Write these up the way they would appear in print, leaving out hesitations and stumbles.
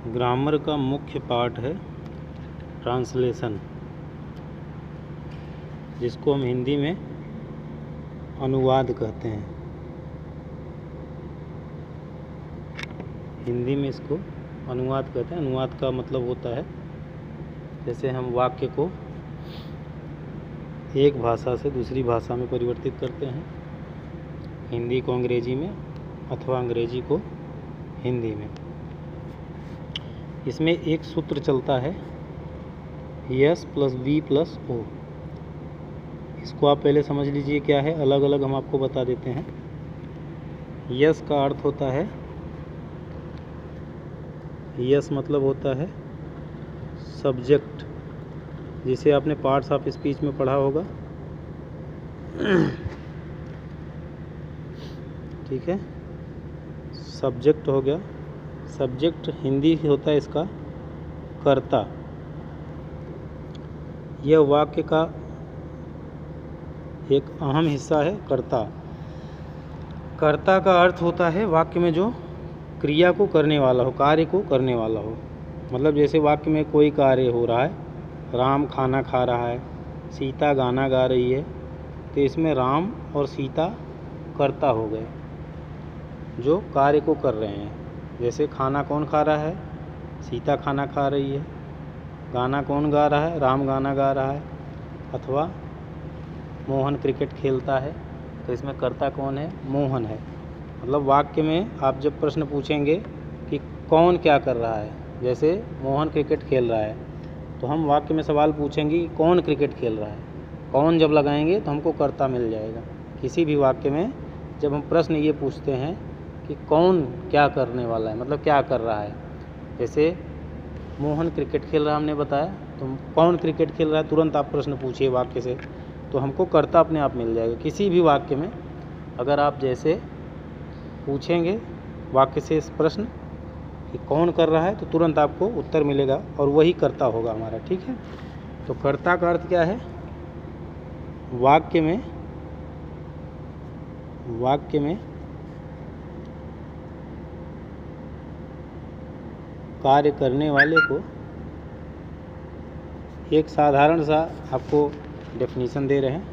Grammar का मुख्य part है ट्रांसलेशन, जिसको हम हिंदी में अनुवाद कहते हैं। हिंदी में इसको अनुवाद कहते हैं। अनुवाद का मतलब होता है जैसे हम वाक्य को एक भाषा से दूसरी भाषा में परिवर्तित करते हैं, हिंदी को अंग्रेजी में अथवा अंग्रेजी को हिंदी में। इसमें एक सूत्र चलता है S plus V plus O. इसको आप पहले समझ लीजिए क्या है, अलग अलग हम आपको बता देते हैं। यस का अर्थ होता है, यस मतलब होता है सब्जेक्ट, जिसे आपने पार्ट्स ऑफ स्पीच में पढ़ा होगा। ठीक है, सब्जेक्ट हो गया। सब्जेक्ट हिंदी होता है इसका कर्ता। यह वाक्य का एक अहम हिस्सा है कर्ता। कर्ता का अर्थ होता है वाक्य में जो क्रिया को करने वाला हो, कार्य को करने वाला हो। मतलब जैसे वाक्य में कोई कार्य हो रहा है, राम खाना खा रहा है, सीता गाना गा रही है, तो इसमें राम और सीता कर्ता हो गए जो कार्य को कर रहे हैं। जैसे खाना कौन खा रहा है, सीता खाना खा रही है। गाना कौन गा रहा है, राम गाना गा रहा है। अथवा मोहन क्रिकेट खेलता है, तो इसमें कर्ता कौन है, मोहन है। मतलब वाक्य में आप जब प्रश्न पूछेंगे कि कौन क्या कर रहा है, जैसे मोहन क्रिकेट खेल रहा है, तो हम वाक्य में सवाल पूछेंगे कि कौन क्रिकेट खेल रहा है। कौन जब लगाएंगे तो हमको कर्ता मिल जाएगा। किसी भी वाक्य में जब हम प्रश्न ये पूछते हैं कि कौन क्या करने वाला है, मतलब क्या कर रहा है। जैसे मोहन क्रिकेट खेल रहा है हमने बताया, तो कौन क्रिकेट खेल रहा है, तुरंत आप प्रश्न पूछिए वाक्य से, तो हमको कर्ता अपने आप मिल जाएगा। किसी भी वाक्य में अगर आप जैसे पूछेंगे वाक्य से इस प्रश्न कि कौन कर रहा है, तो तुरंत आपको उत्तर मिलेगा और वही कर्ता होगा हमारा। ठीक है, तो कर्ता का अर्थ क्या है, वाक्य में कार्य करने वाले को, एक साधारण सा आपको डेफिनेशन दे रहे हैं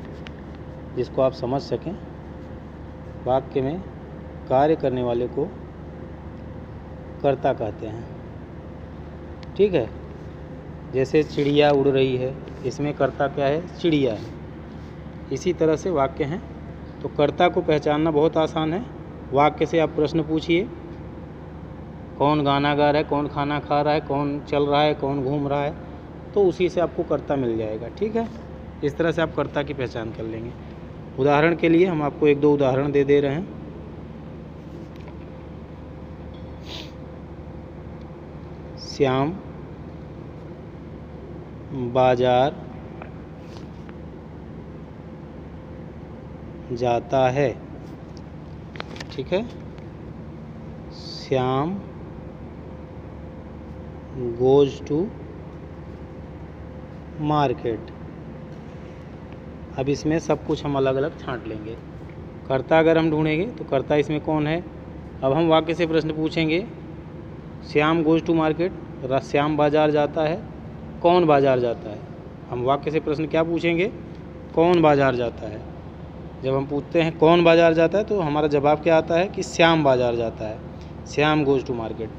जिसको आप समझ सकें। वाक्य में कार्य करने वाले को कर्ता कहते हैं। ठीक है, जैसे चिड़िया उड़ रही है, इसमें कर्ता क्या है, चिड़िया है। इसी तरह से वाक्य हैं। तो कर्ता को पहचानना बहुत आसान है। वाक्य से आप प्रश्न पूछिए, कौन गाना गा रहा है, कौन खाना खा रहा है, कौन चल रहा है, कौन घूम रहा है, तो उसी से आपको कर्ता मिल जाएगा। ठीक है, इस तरह से आप कर्ता की पहचान कर लेंगे। उदाहरण के लिए हम आपको एक दो उदाहरण दे रहे हैं। श्याम बाजार जाता है। ठीक है, श्याम गोज टू मार्केट। अब इसमें सब कुछ हम अलग अलग छांट लेंगे। कर्ता अगर हम ढूंढेंगे तो कर्ता इसमें कौन है। अब हम वाक्य से प्रश्न पूछेंगे, Shyam goes to market, Shyam बाजार जाता है, कौन बाजार जाता है। हम वाक्य से प्रश्न क्या पूछेंगे, कौन बाजार जाता है। जब हम पूछते हैं कौन बाजार जाता है, तो हमारा जवाब क्या आता है कि श्याम बाजार जाता है, श्याम गोज टू मार्केट।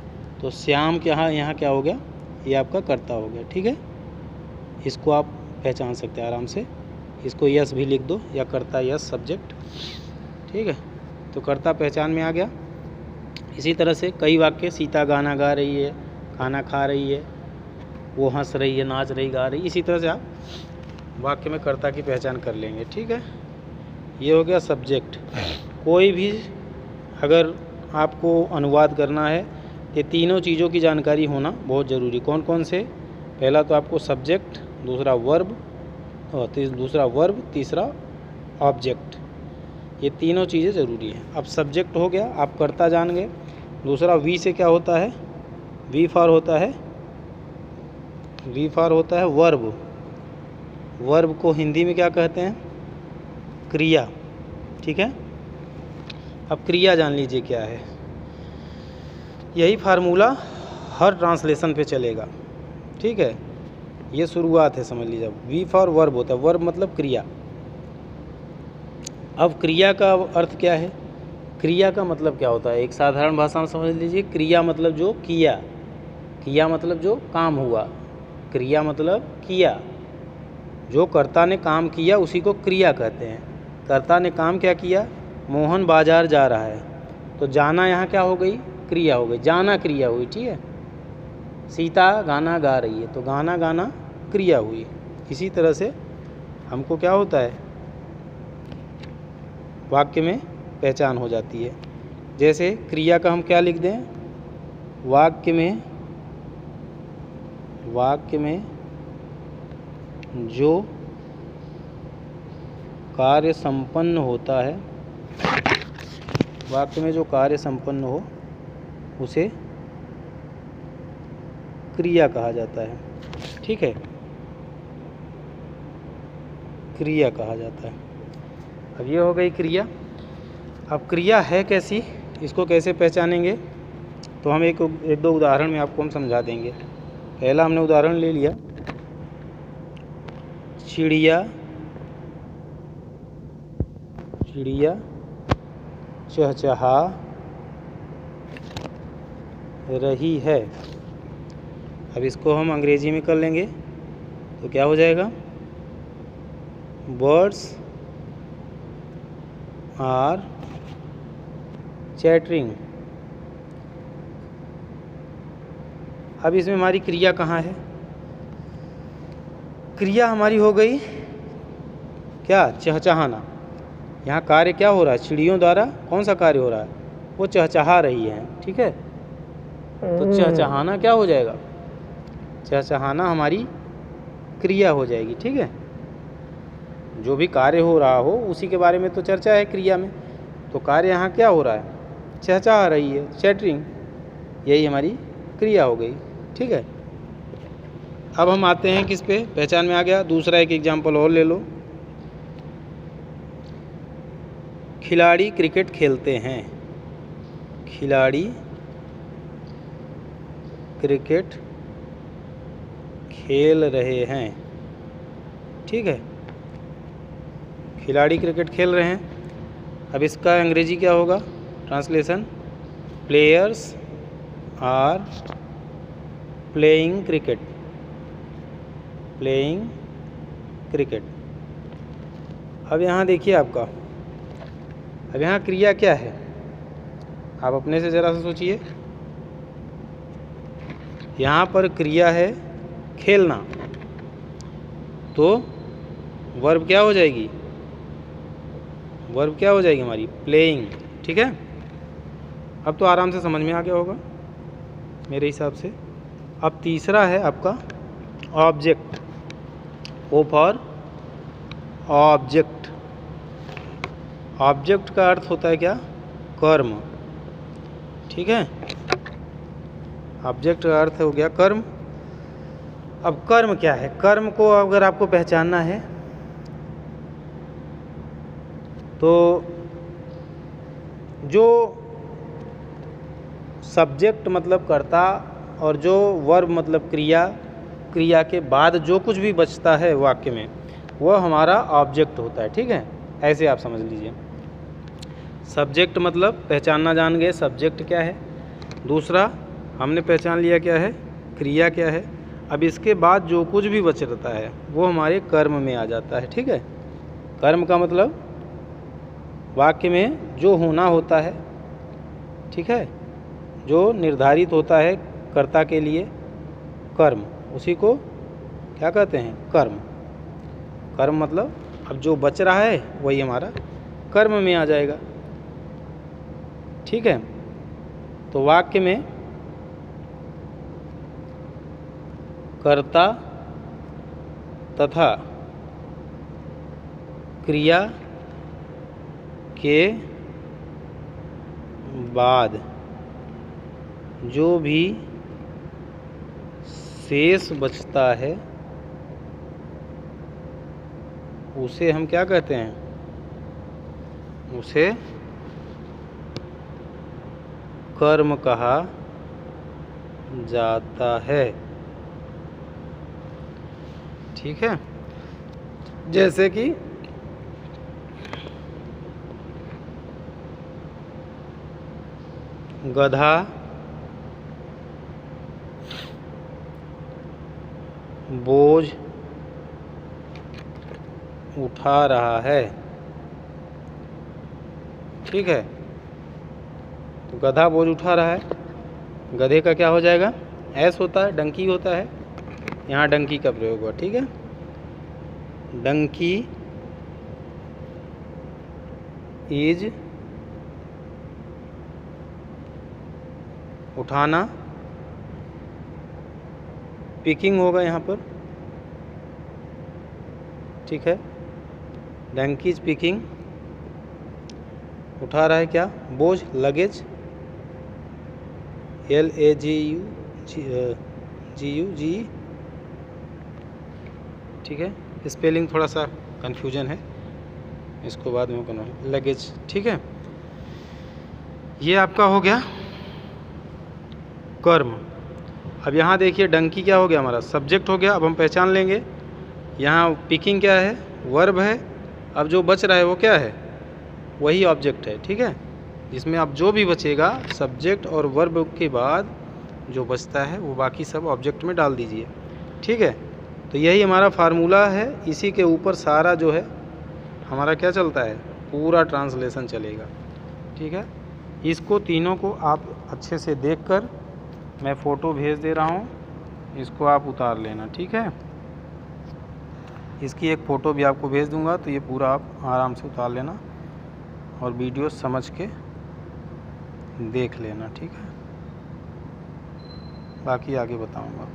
तो श्याम के यहाँ क्या हो गया, ये आपका कर्ता हो गया। ठीक है, इसको आप पहचान सकते हैं आराम से। इसको यस भी लिख दो, या कर्ता यस सब्जेक्ट। ठीक है, तो कर्ता पहचान में आ गया। इसी तरह से कई वाक्य, सीता गाना गा रही है, खाना खा रही है, वो हंस रही है, नाच रही, गा रही। इसी तरह से आप वाक्य में कर्ता की पहचान कर लेंगे। ठीक है, ये हो गया सब्जेक्ट। कोई भी अगर आपको अनुवाद करना है, ये तीनों चीज़ों की जानकारी होना बहुत ज़रूरी। कौन कौन से, पहला तो आपको सब्जेक्ट, दूसरा वर्ब, और दूसरा वर्ब, तीसरा ऑब्जेक्ट। ये तीनों चीज़ें ज़रूरी हैं। अब सब्जेक्ट हो गया, आप कर्ता जान गए। दूसरा वी से क्या होता है, वी फॉर होता है वर्ब। वर्ब को हिंदी में क्या कहते हैं, क्रिया। ठीक है, अब क्रिया जान लीजिए क्या है। यही फार्मूला हर ट्रांसलेशन पे चलेगा, ठीक है। ये शुरुआत है, समझ लीजिए। वी फॉर वर्ब होता है, वर्ब मतलब क्रिया। अब क्रिया का अर्थ क्या है? क्रिया का मतलब क्या होता है? एक साधारण भाषा में समझ लीजिए, क्रिया मतलब जो किया, किया मतलब जो काम हुआ, क्रिया मतलब किया, जो कर्ता ने काम किया उसी को क्रिया कहते हैं। कर्ता ने काम क्या किया? मोहन बाजार जा रहा है, तो जाना यहाँ क्या हो गई? क्रिया हो गई, जाना क्रिया हुई, ठीक है। सीता गाना गा रही है, तो गाना गाना क्रिया हुई। इसी तरह से हमको क्या होता है, वाक्य में पहचान हो जाती है। जैसे क्रिया का हम क्या लिख दें? वाक्य में जो कार्य संपन्न होता है, वाक्य में जो कार्य संपन्न हो उसे क्रिया कहा जाता है, ठीक है, क्रिया कहा जाता है। अब ये हो गई क्रिया। अब क्रिया है कैसी, इसको कैसे पहचानेंगे? तो हम एक दो उदाहरण में आपको हम समझा देंगे। पहला हमने उदाहरण ले लिया, चिड़िया चहचहा रही है। अब इसको हम अंग्रेजी में कर लेंगे, तो क्या हो जाएगा? Birds are chattering. अब इसमें हमारी क्रिया कहाँ है? क्रिया हमारी हो गई क्या? चहचहाना। यहाँ कार्य क्या हो रहा है? चिड़ियों द्वारा कौन सा कार्य हो रहा है? वो चहचहा रही है, ठीक है। तो चहचहाना क्या हो जाएगा? चहचहाना हमारी क्रिया हो जाएगी, ठीक है। जो भी कार्य हो रहा हो उसी के बारे में तो चर्चा है क्रिया में। तो कार्य यहाँ क्या हो रहा है? चहचहा रही है, चैटरिंग, यही हमारी क्रिया हो गई, ठीक है। अब हम आते हैं किस पे? पहचान में आ गया। दूसरा एक एग्जाम्पल और ले लो। खिलाड़ी क्रिकेट खेलते हैं, खिलाड़ी क्रिकेट खेल रहे हैं, ठीक है। खिलाड़ी क्रिकेट खेल रहे हैं। अब इसका अंग्रेजी क्या होगा translation? Players are playing cricket, playing cricket. अब यहाँ देखिए आपका, अब यहाँ क्रिया क्या है? आप अपने से ज़रा सा सोचिए। यहाँ पर क्रिया है खेलना, तो वर्ब क्या हो जाएगी? वर्ब क्या हो जाएगी हमारी? प्लेइंग, ठीक है। अब तो आराम से समझ में आ गया होगा मेरे हिसाब से। अब तीसरा है आपका object. O for object. Object का अर्थ होता है क्या? कर्म, ठीक है। ऑब्जेक्ट का अर्थ हो गया कर्म। अब कर्म क्या है? कर्म को अगर आपको पहचानना है तो जो सब्जेक्ट मतलब कर्ता और जो वर्ब मतलब क्रिया, क्रिया के बाद जो कुछ भी बचता है वाक्य में वह हमारा ऑब्जेक्ट होता है, ठीक है। ऐसे आप समझ लीजिए। सब्जेक्ट मतलब पहचानना जान गए, सब्जेक्ट क्या है। दूसरा हमने पहचान लिया क्या है? क्रिया क्या है। अब इसके बाद जो कुछ भी बच रहता है वो हमारे कर्म में आ जाता है, ठीक है। कर्म का मतलब वाक्य में जो होना होता है, ठीक है, जो निर्धारित होता है कर्ता के लिए कर्म, उसी को क्या कहते हैं? कर्म। कर्म मतलब अब जो बच रहा है वही हमारा कर्म में आ जाएगा, ठीक है। तो वाक्य में कर्ता तथा क्रिया के बाद जो भी शेष बचता है उसे हम क्या कहते हैं? उसे कर्म कहा जाता है। ठीक है, जैसे कि गधा बोझ उठा रहा है। ठीक है, तो गधा बोझ उठा रहा है, गधे का क्या हो जाएगा, एस होता है, डंकी होता है, यहाँ डंकी का प्रयोग हुआ। ठीक है, डंकी इज उठाना, पिकिंग होगा यहाँ पर। ठीक है, डंकी इज पिकिंग, उठा रहा है क्या, बोझ, लगेज, LAGU। ठीक है, स्पेलिंग थोड़ा सा कन्फ्यूजन है, इसको बाद में करना, लगेज। ठीक है, ये आपका हो गया कर्म। अब यहाँ देखिए डंकी क्या हो गया, हमारा सब्जेक्ट हो गया। अब हम पहचान लेंगे, यहाँ पिकिंग क्या है, वर्ब है। अब जो बच रहा है वो क्या है, वही ऑब्जेक्ट है। ठीक है, जिसमें अब जो भी बचेगा सब्जेक्ट और वर्ब के बाद जो बचता है वो बाकी सब ऑब्जेक्ट में डाल दीजिए। ठीक है, तो यही हमारा फार्मूला है, इसी के ऊपर सारा जो है हमारा क्या चलता है, पूरा ट्रांसलेशन चलेगा। ठीक है, इसको तीनों को आप अच्छे से देखकर, मैं फ़ोटो भेज दे रहा हूँ, इसको आप उतार लेना। ठीक है, इसकी एक फ़ोटो भी आपको भेज दूँगा, तो ये पूरा आप आराम से उतार लेना और वीडियो समझ के देख लेना। ठीक है, बाकी आगे बताऊँगा।